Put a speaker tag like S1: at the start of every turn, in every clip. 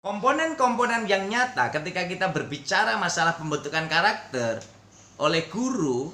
S1: Komponen-komponen yang nyata ketika kita berbicara masalah pembentukan karakter oleh guru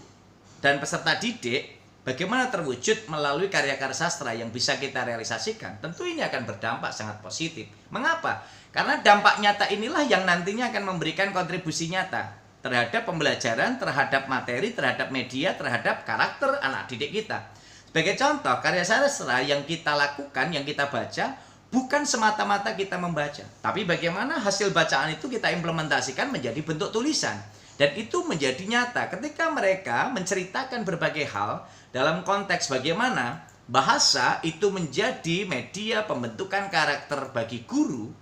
S1: dan peserta didik, bagaimana terwujud melalui karya-karya sastra yang bisa kita realisasikan, tentu ini akan berdampak sangat positif. Mengapa? Karena dampak nyata inilah yang nantinya akan memberikan kontribusi nyata terhadap pembelajaran, terhadap materi, terhadap media, terhadap karakter anak didik kita. Sebagai contoh, karya sastra yang kita lakukan, yang kita baca, bukan semata-mata kita membaca, tapi bagaimana hasil bacaan itu kita implementasikan menjadi bentuk tulisan. Dan itu menjadi nyata ketika mereka menceritakan berbagai hal dalam konteks bagaimana bahasa itu menjadi media pembentukan karakter bagi guru,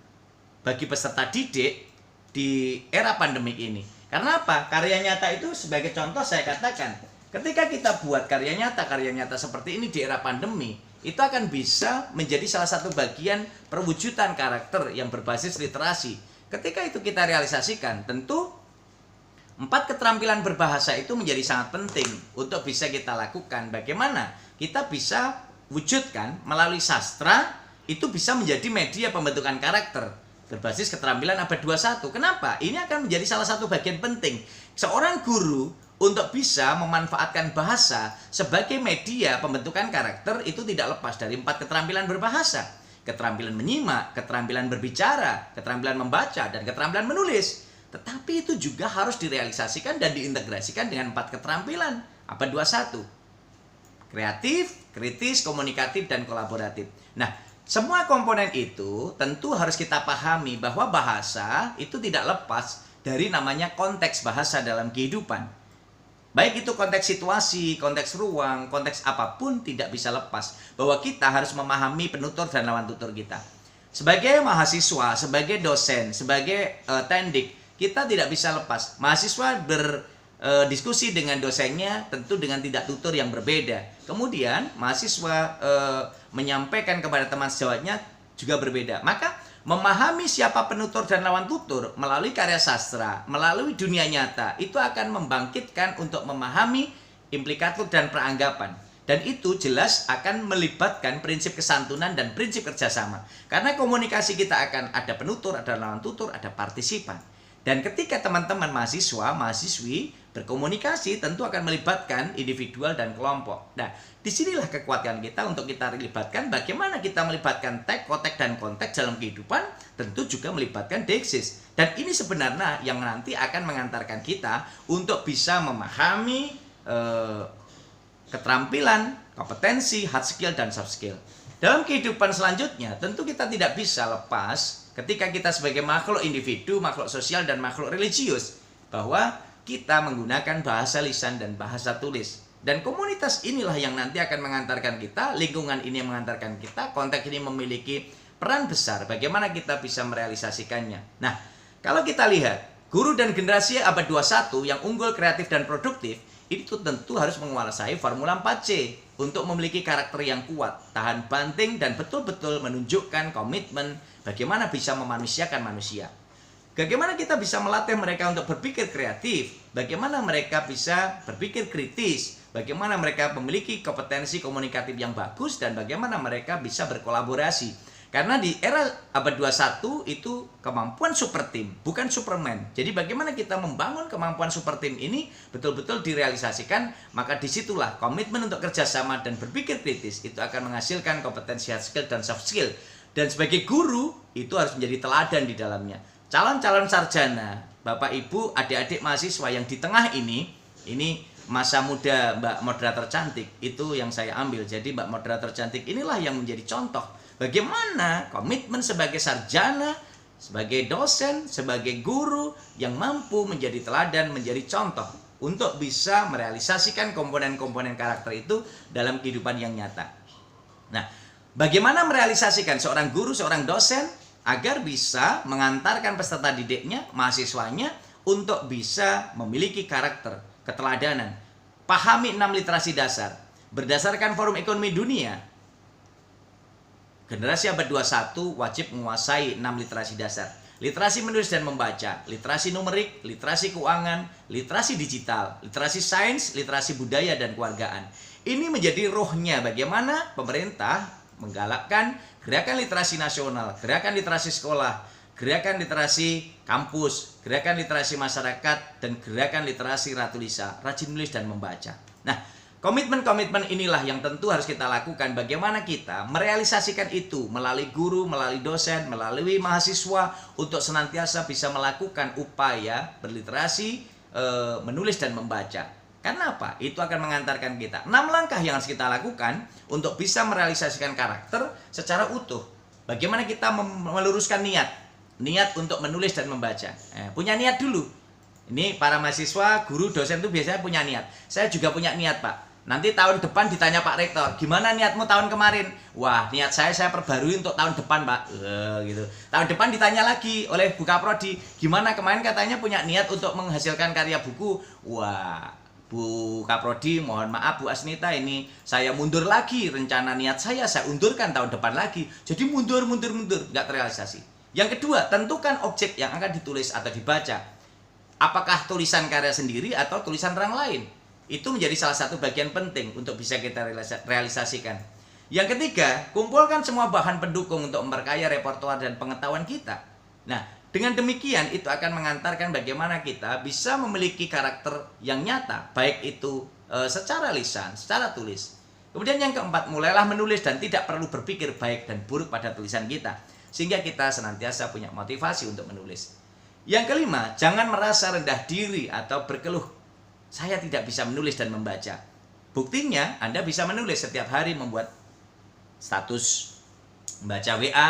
S1: bagi peserta didik di era pandemi ini. Karena apa? Karya nyata itu sebagai contoh saya katakan, ketika kita buat karya nyata seperti ini di era pandemi, itu akan bisa menjadi salah satu bagian perwujudan karakter yang berbasis literasi. Ketika itu kita realisasikan, tentu 4 keterampilan berbahasa itu menjadi sangat penting untuk bisa kita lakukan. Bagaimana kita bisa wujudkan melalui sastra, itu bisa menjadi media pembentukan karakter berbasis keterampilan abad 21. Kenapa? Ini akan menjadi salah satu bagian penting. Seorang guru untuk bisa memanfaatkan bahasa sebagai media pembentukan karakter itu tidak lepas dari 4 keterampilan berbahasa. Keterampilan menyimak, keterampilan berbicara, keterampilan membaca, dan keterampilan menulis. Tetapi itu juga harus direalisasikan dan diintegrasikan dengan 4 keterampilan abad 21. Kreatif, kritis, komunikatif, dan kolaboratif. Nah, semua komponen itu tentu harus kita pahami bahwa bahasa itu tidak lepas dari namanya konteks bahasa dalam kehidupan. Baik itu konteks situasi, konteks ruang, konteks apapun tidak bisa lepas bahwa kita harus memahami penutur dan lawan tutur kita. Sebagai mahasiswa, sebagai dosen, sebagai tendik, kita tidak bisa lepas. Mahasiswa berdiskusi dengan dosennya tentu dengan tidak tutur yang berbeda. Kemudian mahasiswa menyampaikan kepada teman sejawatnya juga berbeda. Maka memahami siapa penutur dan lawan tutur melalui karya sastra, melalui dunia nyata, itu akan membangkitkan untuk memahami implikatur dan peranggapan. Dan itu jelas akan melibatkan prinsip kesantunan dan prinsip kerjasama. Karena komunikasi kita akan ada penutur, ada lawan tutur, ada partisipan. Dan ketika teman-teman mahasiswa, mahasiswi berkomunikasi tentu akan melibatkan individual dan kelompok. Nah, disinilah kekuatan kita untuk kita libatkan bagaimana kita melibatkan teks, konteks, dan konteks dalam kehidupan, tentu juga melibatkan deiksis. Dan ini sebenarnya yang nanti akan mengantarkan kita untuk bisa memahami keterampilan, kompetensi, hard skill, dan soft skill. Dalam kehidupan selanjutnya, tentu kita tidak bisa lepas ketika kita sebagai makhluk individu, makhluk sosial, dan makhluk religius, bahwa kita menggunakan bahasa lisan dan bahasa tulis. Dan komunitas inilah yang nanti akan mengantarkan kita, lingkungan ini yang mengantarkan kita, konteks ini memiliki peran besar bagaimana kita bisa merealisasikannya. Nah, kalau kita lihat, guru dan generasi abad 21 yang unggul, kreatif, dan produktif, itu tentu harus menguasai formula 4C untuk memiliki karakter yang kuat, tahan banting, dan betul-betul menunjukkan komitmen bagaimana bisa memanusiakan manusia. Bagaimana kita bisa melatih mereka untuk berpikir kreatif, bagaimana mereka bisa berpikir kritis, bagaimana mereka memiliki kompetensi komunikatif yang bagus, dan bagaimana mereka bisa berkolaborasi. Karena di era abad 21 itu kemampuan super team, bukan superman. Jadi bagaimana kita membangun kemampuan super team ini betul-betul direalisasikan, maka disitulah komitmen untuk kerjasama dan berpikir kritis itu akan menghasilkan kompetensi hard skill dan soft skill. Dan sebagai guru itu harus menjadi teladan di dalamnya. Calon-calon sarjana, Bapak Ibu, adik-adik mahasiswa yang di tengah ini masa muda Mbak Moderator Cantik, itu yang saya ambil. Jadi Mbak Moderator Cantik inilah yang menjadi contoh bagaimana komitmen sebagai sarjana, sebagai dosen, sebagai guru yang mampu menjadi teladan, menjadi contoh untuk bisa merealisasikan komponen-komponen karakter itu dalam kehidupan yang nyata. Nah, bagaimana merealisasikan seorang guru, seorang dosen agar bisa mengantarkan peserta didiknya, mahasiswanya untuk bisa memiliki karakter, keteladanan. Pahami 6 literasi dasar. Berdasarkan Forum Ekonomi Dunia, generasi abad 21 wajib menguasai 6 literasi dasar. Literasi menulis dan membaca, literasi numerik, literasi keuangan, literasi digital, literasi sains, literasi budaya dan kewargaan. Ini menjadi rohnya bagaimana pemerintah menggalakkan gerakan literasi nasional, gerakan literasi sekolah, gerakan literasi kampus, gerakan literasi masyarakat, dan gerakan literasi Ratu Lisa, rajin menulis dan membaca. Nah, komitmen-komitmen inilah yang tentu harus kita lakukan. Bagaimana kita merealisasikan itu melalui guru, melalui dosen, melalui mahasiswa untuk senantiasa bisa melakukan upaya berliterasi, menulis dan membaca. Karena apa? Itu akan mengantarkan kita 6 langkah yang harus kita lakukan untuk bisa merealisasikan karakter secara utuh. Bagaimana kita meluruskan niat untuk menulis dan membaca. Punya niat dulu. Ini para mahasiswa, guru, dosen itu biasanya punya niat. Saya juga punya niat, Pak. Nanti tahun depan ditanya Pak Rektor, gimana niatmu tahun kemarin? Wah, niat saya perbarui untuk tahun depan, Pak. Gitu. Tahun depan ditanya lagi oleh Bu Kaprodi, gimana kemarin katanya punya niat untuk menghasilkan karya buku? Wah, Bu Kaprodi, mohon maaf Bu Asnita, ini saya mundur lagi. Rencana niat saya undurkan tahun depan lagi. Jadi mundur, nggak terrealisasi. Yang kedua, tentukan objek yang akan ditulis atau dibaca. Apakah tulisan karya sendiri atau tulisan orang lain? Itu menjadi salah satu bagian penting untuk bisa kita realisasikan. Yang ketiga, kumpulkan semua bahan pendukung untuk memperkaya repertoar dan pengetahuan kita. Nah, dengan demikian itu akan mengantarkan bagaimana kita bisa memiliki karakter yang nyata, baik itu secara lisan, secara tulis. Kemudian yang keempat, mulailah menulis dan tidak perlu berpikir baik dan buruk pada tulisan kita, sehingga kita senantiasa punya motivasi untuk menulis. Yang kelima, jangan merasa rendah diri atau berkeluh, saya tidak bisa menulis dan membaca. Buktinya, Anda bisa menulis setiap hari, membuat status, membaca WA,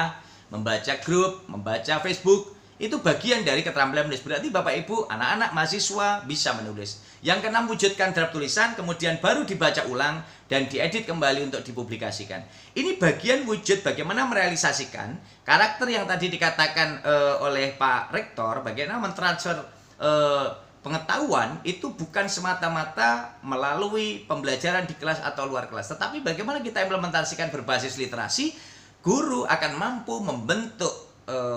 S1: membaca grup, membaca Facebook. Itu bagian dari keterampilan menulis. Berarti Bapak Ibu, anak-anak mahasiswa bisa menulis. Yang keenam, wujudkan draft tulisan, kemudian baru dibaca ulang dan diedit kembali untuk dipublikasikan. Ini bagian wujud bagaimana merealisasikan karakter yang tadi dikatakan oleh Pak Rektor, bagaimana mentransfer pengetahuan itu bukan semata-mata melalui pembelajaran di kelas atau luar kelas, tetapi bagaimana kita implementasikan berbasis literasi. Guru akan mampu membentuk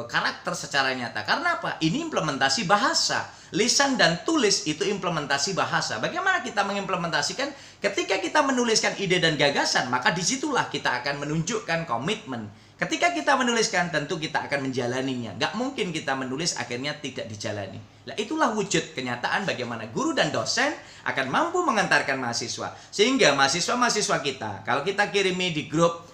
S1: karakter secara nyata. Karena apa? Ini implementasi bahasa. Lisan dan tulis itu implementasi bahasa. Bagaimana kita mengimplementasikan? Ketika kita menuliskan ide dan gagasan, maka disitulah kita akan menunjukkan komitmen. Ketika kita menuliskan, tentu kita akan menjalaninya. Nggak mungkin kita menulis akhirnya tidak dijalani. Nah, itulah wujud kenyataan bagaimana guru dan dosen akan mampu mengantarkan mahasiswa. Sehingga mahasiswa-mahasiswa kita, kalau kita kirimi di grup,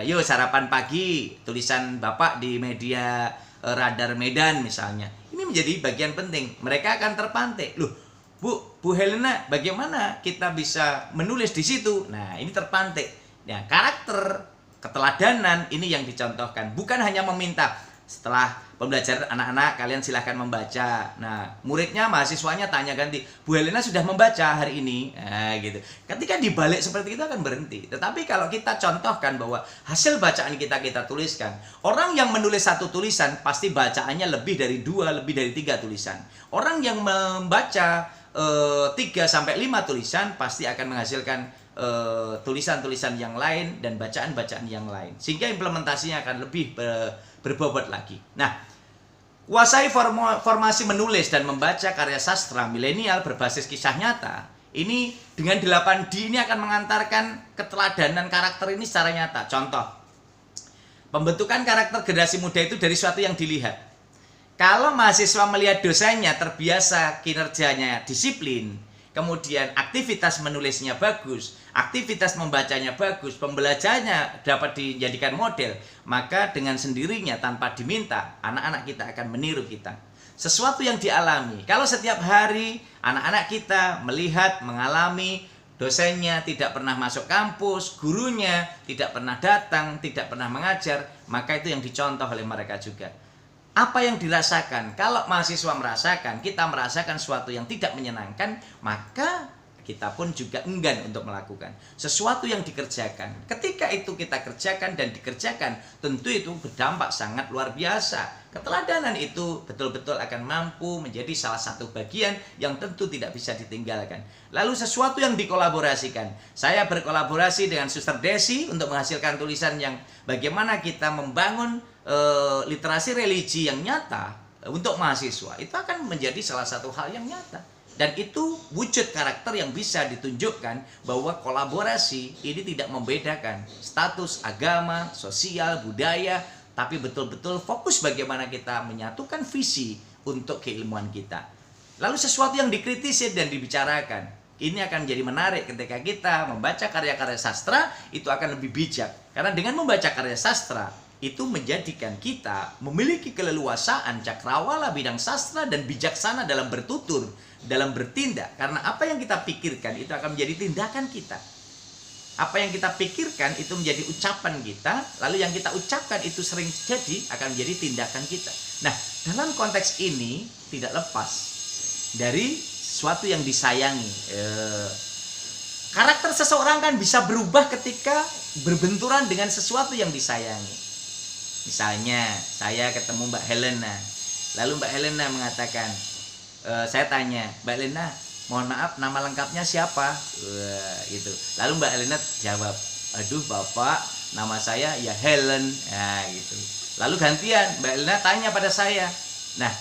S1: yuk sarapan pagi, tulisan Bapak di media Radar Medan misalnya. Ini menjadi bagian penting. Mereka akan terpantik. Loh, Bu Helena, bagaimana kita bisa menulis di situ? Nah, ini terpantik. Ya, karakter, keteladanan ini yang dicontohkan. Bukan hanya meminta setelah pembelajaran anak-anak kalian silahkan membaca. Nah, muridnya, mahasiswanya tanya ganti, Bu Helena sudah membaca hari ini. Nah, gitu. Ketika dibalik seperti itu akan berhenti. Tetapi kalau kita contohkan bahwa hasil bacaan kita tuliskan, orang yang menulis satu tulisan pasti bacaannya lebih dari 2, lebih dari 3 tulisan. Orang yang membaca 3-5 tulisan pasti akan menghasilkan tulisan-tulisan yang lain dan bacaan-bacaan yang lain. Sehingga implementasinya akan lebih berbobot lagi. Nah, kuasai formasi menulis dan membaca karya sastra milenial berbasis kisah nyata. Ini dengan 8D ini akan mengantarkan keteladanan karakter ini secara nyata. Contoh, pembentukan karakter generasi muda itu dari sesuatu yang dilihat. Kalau mahasiswa melihat dosennya terbiasa kinerjanya disiplin, kemudian aktivitas menulisnya bagus, aktivitas membacanya bagus, pembelajarannya dapat dijadikan model, maka dengan sendirinya tanpa diminta, anak-anak kita akan meniru kita. Sesuatu yang dialami. Kalau setiap hari anak-anak kita melihat, mengalami dosennya tidak pernah masuk kampus, gurunya tidak pernah datang, tidak pernah mengajar, maka itu yang dicontoh oleh mereka juga. Apa yang dirasakan? Kalau mahasiswa merasakan, kita merasakan sesuatu yang tidak menyenangkan, maka kita pun juga enggan untuk melakukan sesuatu yang dikerjakan. Ketika itu kita kerjakan dan dikerjakan, tentu itu berdampak sangat luar biasa. Keteladanan itu betul-betul akan mampu menjadi salah satu bagian yang tentu tidak bisa ditinggalkan. Lalu sesuatu yang dikolaborasikan. Saya berkolaborasi dengan Suster Desi untuk menghasilkan tulisan yang bagaimana kita membangun literasi religi yang nyata untuk mahasiswa. Itu akan menjadi salah satu hal yang nyata. Dan itu wujud karakter yang bisa ditunjukkan bahwa kolaborasi ini tidak membedakan status, agama, sosial, budaya, tapi betul-betul fokus bagaimana kita menyatukan visi untuk keilmuan kita. Lalu sesuatu yang dikritisi dan dibicarakan, ini akan menjadi menarik ketika kita membaca karya-karya sastra, itu akan lebih bijak. Karena dengan membaca karya sastra, itu menjadikan kita memiliki keleluasaan cakrawala bidang sastra dan bijaksana dalam bertutur, dalam bertindak. Karena apa yang kita pikirkan itu akan menjadi tindakan kita. Apa yang kita pikirkan itu menjadi ucapan kita, lalu yang kita ucapkan itu sering jadi akan menjadi tindakan kita. Nah, dalam konteks ini tidak lepas dari sesuatu yang disayangi. Karakter seseorang kan bisa berubah ketika berbenturan dengan sesuatu yang disayangi. Misalnya, saya ketemu Mbak Helena, lalu Mbak Helena mengatakan, saya tanya, Mbak Helena, mohon maaf, nama lengkapnya siapa? Gitu. Lalu Mbak Helena jawab, aduh Bapak, nama saya ya Helen. Nah, gitu. Lalu gantian, Mbak Helena tanya pada saya, nah,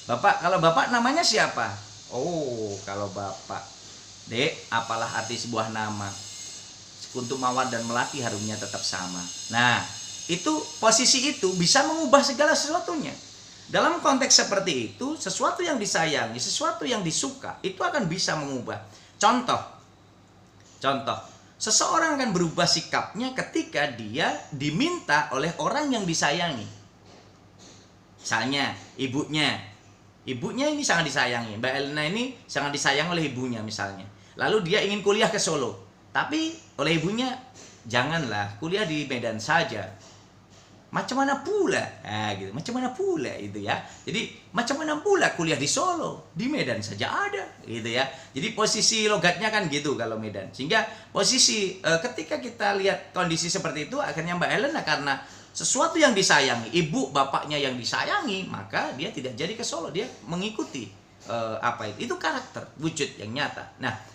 S1: Bapak, kalau Bapak namanya siapa? Oh, kalau Bapak, Dek, apalah arti sebuah nama? Sekuntub Mawar dan Melati harumnya tetap sama. Nah, itu posisi itu bisa mengubah segala sesuatunya. Dalam konteks seperti itu, sesuatu yang disayangi, sesuatu yang disuka, itu akan bisa mengubah. Contoh, seseorang akan berubah sikapnya ketika dia diminta oleh orang yang disayangi. Misalnya, ibunya ini sangat disayangi. Mbak Elena ini sangat disayang oleh ibunya misalnya. Lalu dia ingin kuliah ke Solo, tapi oleh ibunya, janganlah, kuliah di Medan saja. Macam mana pula? Nah, gitu. Macam mana pula itu ya. Jadi macam mana pula kuliah di Solo, di Medan saja ada, gitu ya. Jadi posisi logatnya kan gitu kalau Medan. Sehingga posisi ketika kita lihat kondisi seperti itu, akhirnya Mbak Helena karena sesuatu yang disayangi, ibu bapaknya yang disayangi, maka dia tidak jadi ke Solo, dia mengikuti apa itu. Itu karakter wujud yang nyata. Nah,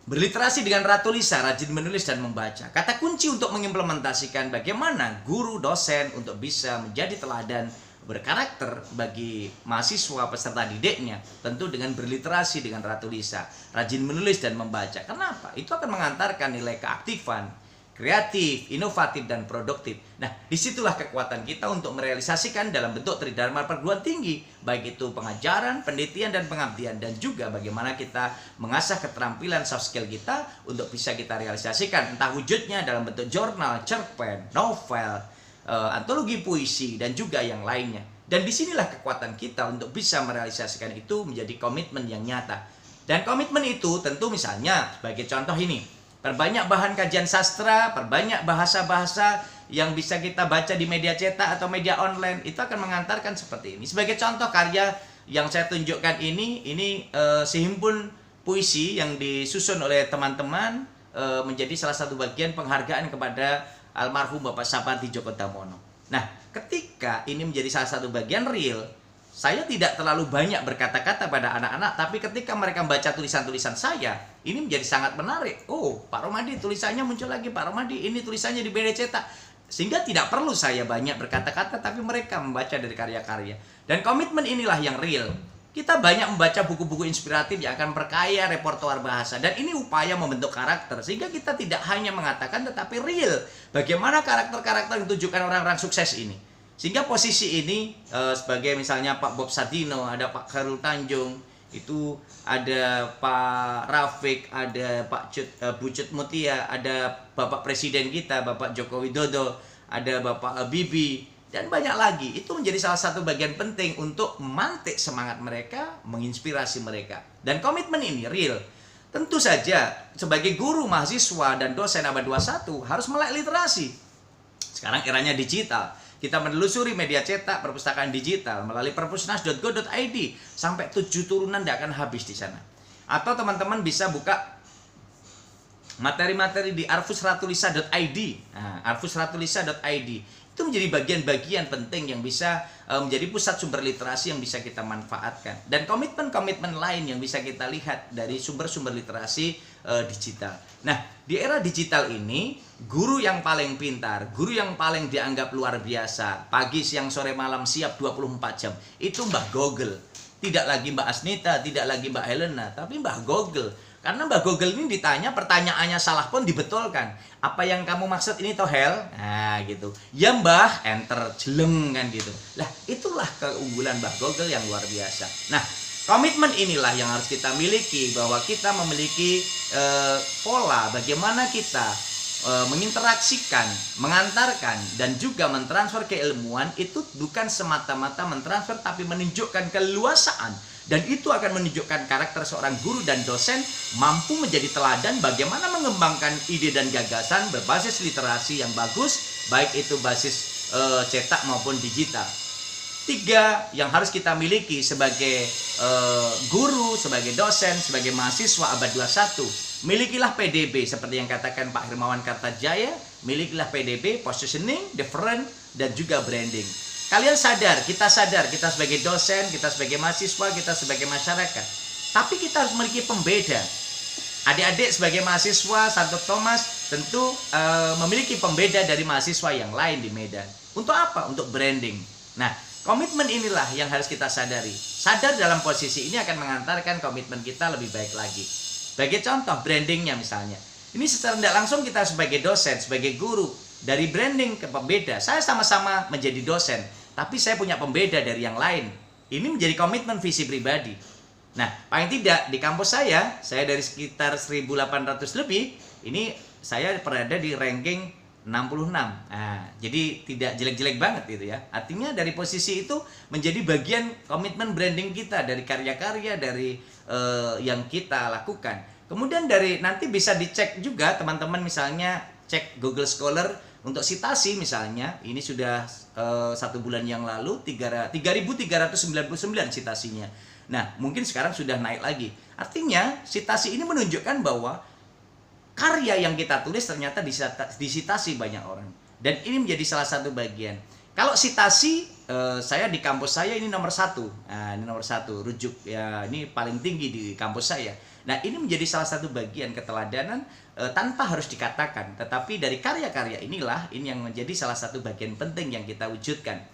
S1: berliterasi dengan Ratu Lisa, rajin menulis dan membaca. Kata kunci untuk mengimplementasikan bagaimana guru dosen untuk bisa menjadi teladan berkarakter bagi mahasiswa peserta didiknya, tentu dengan berliterasi dengan Ratu Lisa, rajin menulis dan membaca. Kenapa? Itu akan mengantarkan nilai keaktifan, kreatif, inovatif, dan produktif. Nah, disitulah kekuatan kita untuk merealisasikan dalam bentuk tridharma perguruan tinggi, baik itu pengajaran, penelitian, dan pengabdian, dan juga bagaimana kita mengasah keterampilan soft skill kita untuk bisa kita realisasikan, entah wujudnya dalam bentuk jurnal, cerpen, novel, antologi puisi, dan juga yang lainnya. Dan disinilah kekuatan kita untuk bisa merealisasikan itu menjadi komitmen yang nyata. Dan komitmen itu tentu misalnya, sebagai contoh ini, perbanyak bahan kajian sastra, perbanyak bahasa-bahasa yang bisa kita baca di media cetak atau media online, itu akan mengantarkan seperti ini. Sebagai contoh karya yang saya tunjukkan ini sehimpun puisi yang disusun oleh teman-teman, menjadi salah satu bagian penghargaan kepada almarhum Bapak Sapardi Djoko Damono. Nah, ketika ini menjadi salah satu bagian real, saya tidak terlalu banyak berkata-kata pada anak-anak, tapi ketika mereka membaca tulisan-tulisan saya, ini menjadi sangat menarik. Oh, Pak Romadi tulisannya muncul lagi, Pak Romadi ini tulisannya di media cetak. Sehingga tidak perlu saya banyak berkata-kata, tapi mereka membaca dari karya-karya. Dan komitmen inilah yang real. Kita banyak membaca buku-buku inspiratif yang akan perkaya repertoar bahasa. Dan ini upaya membentuk karakter, sehingga kita tidak hanya mengatakan, tetapi real. Bagaimana karakter-karakter yang ditujukan orang-orang sukses ini. Sehingga posisi ini sebagai misalnya Pak Bob Sadino, ada Pak Khairul Tanjung, itu ada Pak Rafiq, ada Pak Bucut Mutia, ada Bapak Presiden kita, Bapak Joko Widodo, ada Bapak Habibie, dan banyak lagi. Itu menjadi salah satu bagian penting untuk memantik semangat mereka, menginspirasi mereka. Dan komitmen ini real. Tentu saja sebagai guru, mahasiswa, dan dosen abad 21 harus melek literasi. Sekarang eranya digital. Kita menelusuri media cetak, perpustakaan digital melalui perpusnas.go.id sampai 7 turunan tidak akan habis di sana. Atau teman-teman bisa buka materi-materi di arfusratulisa.id. Nah, arfusratulisa.id itu menjadi bagian-bagian penting yang bisa menjadi pusat sumber literasi yang bisa kita manfaatkan. Dan komitmen-komitmen lain yang bisa kita lihat dari sumber-sumber literasi digital. Nah, di era digital ini, guru yang paling pintar, guru yang paling dianggap luar biasa, pagi, siang, sore, malam siap 24 jam, itu Mbah Google. Tidak lagi Mbak Asnita, tidak lagi Mbak Helena, tapi Mbah Google. Karena Mbah Google ini ditanya, pertanyaannya salah pun dibetulkan. Apa yang kamu maksud ini toh hell? Nah gitu. Ya Mbah, enter, jeleng kan gitu. Lah itulah keunggulan Mbah Google yang luar biasa. Nah, komitmen inilah yang harus kita miliki, bahwa kita memiliki pola bagaimana kita menginteraksikan, mengantarkan, dan juga mentransfer keilmuan. Itu bukan semata-mata mentransfer, tapi menunjukkan keluasaan. Dan itu akan menunjukkan karakter seorang guru dan dosen mampu menjadi teladan bagaimana mengembangkan ide dan gagasan berbasis literasi yang bagus, baik itu basis cetak maupun digital. 3 yang harus kita miliki sebagai guru, sebagai dosen, sebagai mahasiswa abad 21. Milikilah PDB seperti yang katakan Pak Hermawan Kartajaya. Milikilah PDB, positioning, different, dan juga branding. Kalian sadar, kita sebagai dosen, kita sebagai mahasiswa, kita sebagai masyarakat. Tapi kita harus memiliki pembeda. Adik-adik sebagai mahasiswa Santo Thomas tentu memiliki pembeda dari mahasiswa yang lain di Medan. Untuk apa? Untuk branding. Nah, komitmen inilah yang harus kita sadari. Sadar dalam posisi ini akan mengantarkan komitmen kita lebih baik lagi. Sebagai contoh, brandingnya misalnya. Ini secara tidak langsung kita sebagai dosen, sebagai guru, dari branding ke pembeda. Saya sama-sama menjadi dosen, tapi saya punya pembeda dari yang lain. Ini menjadi komitmen visi pribadi. Nah, paling tidak di kampus saya dari sekitar 1.800 lebih, ini saya berada di ranking 66. Nah, jadi tidak jelek-jelek banget gitu ya. Artinya dari posisi itu menjadi bagian komitmen branding kita, dari karya-karya, dari yang kita lakukan. Kemudian dari nanti bisa dicek juga teman-teman, misalnya cek Google Scholar untuk sitasi misalnya. Ini sudah 1 bulan yang lalu 3.399 sitasinya. Nah, mungkin sekarang sudah naik lagi. Artinya sitasi ini menunjukkan bahwa karya yang kita tulis ternyata disitasi banyak orang. Dan ini menjadi salah satu bagian. Kalau sitasi, saya di kampus saya ini nomor 1. Nah, ini nomor 1, rujuk ya, ini paling tinggi di kampus saya. Nah, ini menjadi salah satu bagian keteladanan tanpa harus dikatakan. Tetapi dari karya-karya inilah, ini yang menjadi salah satu bagian penting yang kita wujudkan.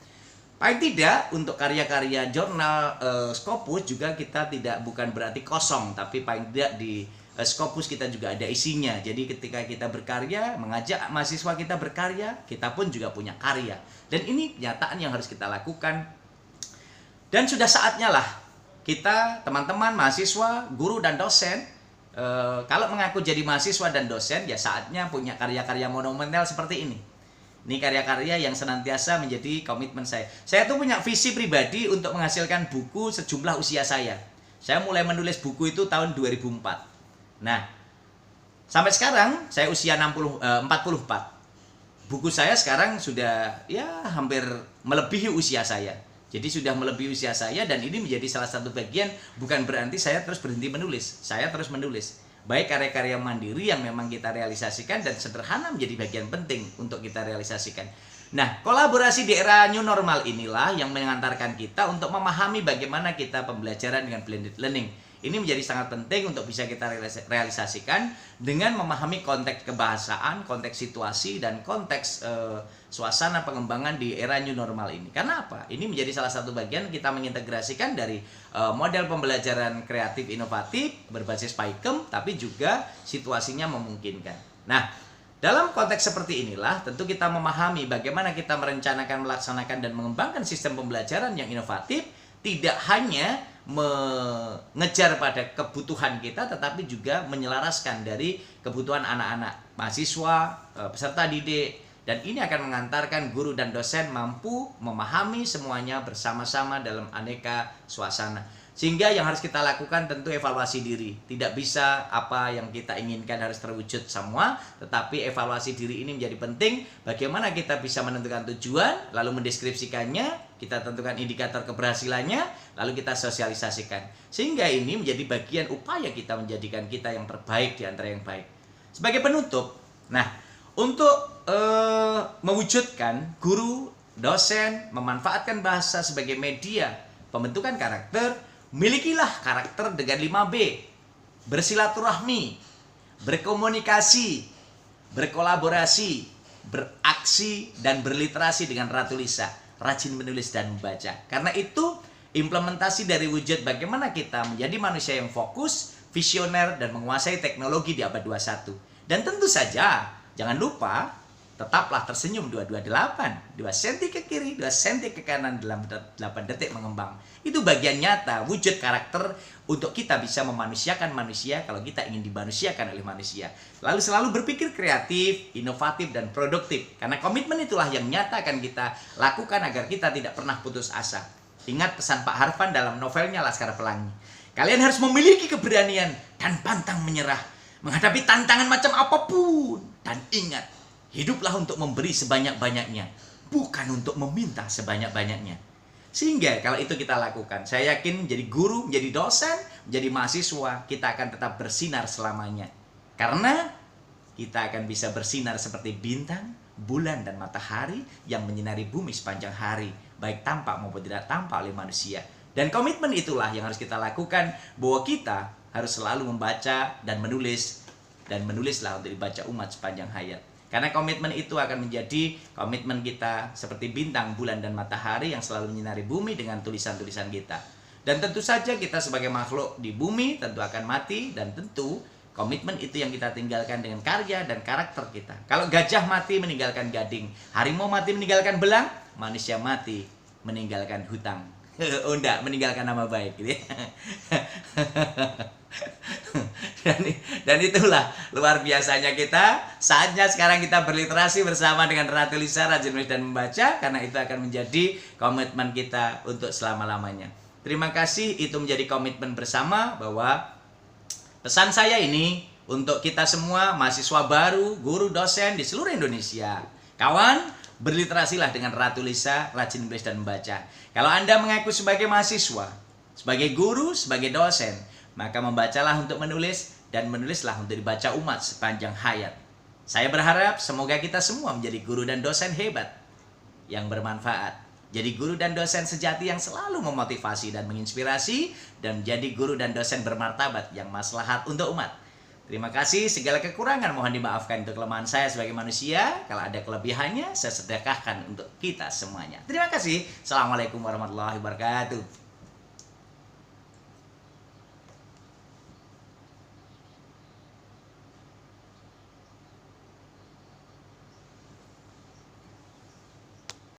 S1: Paling tidak, untuk karya-karya jurnal Scopus juga kita bukan berarti kosong. Tapi paling tidak di Scopus kita juga ada isinya. Jadi ketika kita berkarya, mengajak mahasiswa kita berkarya, kita pun juga punya karya. Dan ini kenyataan yang harus kita lakukan. Dan sudah saatnya lah kita, teman-teman, mahasiswa, guru, dan dosen, kalau mengaku jadi mahasiswa dan dosen, ya saatnya punya karya-karya monumental seperti ini. Ini karya-karya yang senantiasa menjadi komitmen saya. Saya tuh punya visi pribadi untuk menghasilkan buku sejumlah usia saya. Saya mulai menulis buku itu tahun 2004. Nah, sampai sekarang saya usia 44. Buku saya sekarang sudah ya hampir melebihi usia saya. Jadi sudah melebihi usia saya, dan ini menjadi salah satu bagian. Bukan berarti saya terus berhenti menulis. Saya terus menulis. Baik karya-karya mandiri yang memang kita realisasikan, dan sederhana menjadi bagian penting untuk kita realisasikan. Nah, kolaborasi di era new normal inilah yang mengantarkan kita untuk memahami bagaimana kita pembelajaran dengan blended learning. Ini menjadi sangat penting untuk bisa kita realisasikan dengan memahami konteks kebahasaan, konteks situasi, dan konteks suasana pengembangan di era new normal ini. Karena apa? Ini menjadi salah satu bagian kita mengintegrasikan dari model pembelajaran kreatif inovatif berbasis PyChem, tapi juga situasinya memungkinkan. Nah, dalam konteks seperti inilah tentu kita memahami bagaimana kita merencanakan, melaksanakan, dan mengembangkan sistem pembelajaran yang inovatif, tidak hanya mengejar pada kebutuhan kita, tetapi juga menyelaraskan dari kebutuhan anak-anak, mahasiswa, peserta didik. Dan ini akan mengantarkan guru dan dosen mampu memahami semuanya bersama-sama dalam aneka suasana. Sehingga yang harus kita lakukan tentu evaluasi diri. Tidak bisa apa yang kita inginkan harus terwujud semua, tetapi evaluasi diri ini menjadi penting. Bagaimana kita bisa menentukan tujuan, lalu mendeskripsikannya, kita tentukan indikator keberhasilannya, lalu kita sosialisasikan. Sehingga ini menjadi bagian upaya kita menjadikan kita yang terbaik di antara yang baik. Sebagai penutup, nah, untuk mewujudkan guru, dosen, memanfaatkan bahasa sebagai media pembentukan karakter, milikilah karakter dengan 5B. Bersilaturahmi, berkomunikasi, berkolaborasi, beraksi, dan berliterasi dengan Ratu Lisa. Rajin menulis dan membaca. Karena itu implementasi dari wujud bagaimana kita menjadi manusia yang fokus, visioner, dan menguasai teknologi di abad 21. Dan tentu saja, jangan lupa, tetaplah tersenyum 228, 2 senti ke kiri, 2 senti ke kanan dalam 8 detik mengembang. Itu bagian nyata, wujud karakter untuk kita bisa memanusiakan manusia kalau kita ingin dimanusiakan oleh manusia. Lalu selalu berpikir kreatif, inovatif, dan produktif. Karena komitmen itulah yang nyata akan kita lakukan agar kita tidak pernah putus asa. Ingat pesan Pak Harvan dalam novelnya Laskar Pelangi. Kalian harus memiliki keberanian dan pantang menyerah menghadapi tantangan macam apapun. Dan ingat, hiduplah untuk memberi sebanyak-banyaknya, bukan untuk meminta sebanyak-banyaknya. Sehingga kalau itu kita lakukan, saya yakin menjadi guru, menjadi dosen, menjadi mahasiswa, kita akan tetap bersinar selamanya. Karena kita akan bisa bersinar seperti bintang, bulan, dan matahari yang menyinari bumi sepanjang hari, baik tampak maupun tidak tampak oleh manusia. Dan komitmen itulah yang harus kita lakukan, bahwa kita harus selalu membaca dan menulis, dan menulislah untuk dibaca umat sepanjang hayat. Karena komitmen itu akan menjadi komitmen kita seperti bintang, bulan, dan matahari yang selalu menyinari bumi dengan tulisan-tulisan kita. Dan tentu saja kita sebagai makhluk di bumi tentu akan mati, dan tentu komitmen itu yang kita tinggalkan dengan karya dan karakter kita. Kalau gajah mati meninggalkan gading, harimau mati meninggalkan belang, manusia mati meninggalkan hutang. Oh enggak, meninggalkan nama baik gitu ya. Dan itulah luar biasanya kita. Saatnya sekarang kita berliterasi bersama dengan Ratu Lisa, rajin menulis dan membaca, karena itu akan menjadi komitmen kita untuk selama-lamanya. Terima kasih, itu menjadi komitmen bersama, bahwa pesan saya ini untuk kita semua, mahasiswa baru, guru, dosen di seluruh Indonesia. Kawan, berliterasilah dengan Ratu Lisa, rajin menulis dan membaca. Kalau Anda mengaku sebagai mahasiswa, sebagai guru, sebagai dosen, maka membacalah untuk menulis, dan menulislah untuk dibaca umat sepanjang hayat. Saya berharap semoga kita semua menjadi guru dan dosen hebat yang bermanfaat. Jadi guru dan dosen sejati yang selalu memotivasi dan menginspirasi, dan menjadi guru dan dosen bermartabat yang maslahat untuk umat. Terima kasih, segala kekurangan mohon dimaafkan untuk kelemahan saya sebagai manusia. Kalau ada kelebihannya, saya sedekahkan untuk kita semuanya. Terima kasih. Assalamualaikum warahmatullahi wabarakatuh.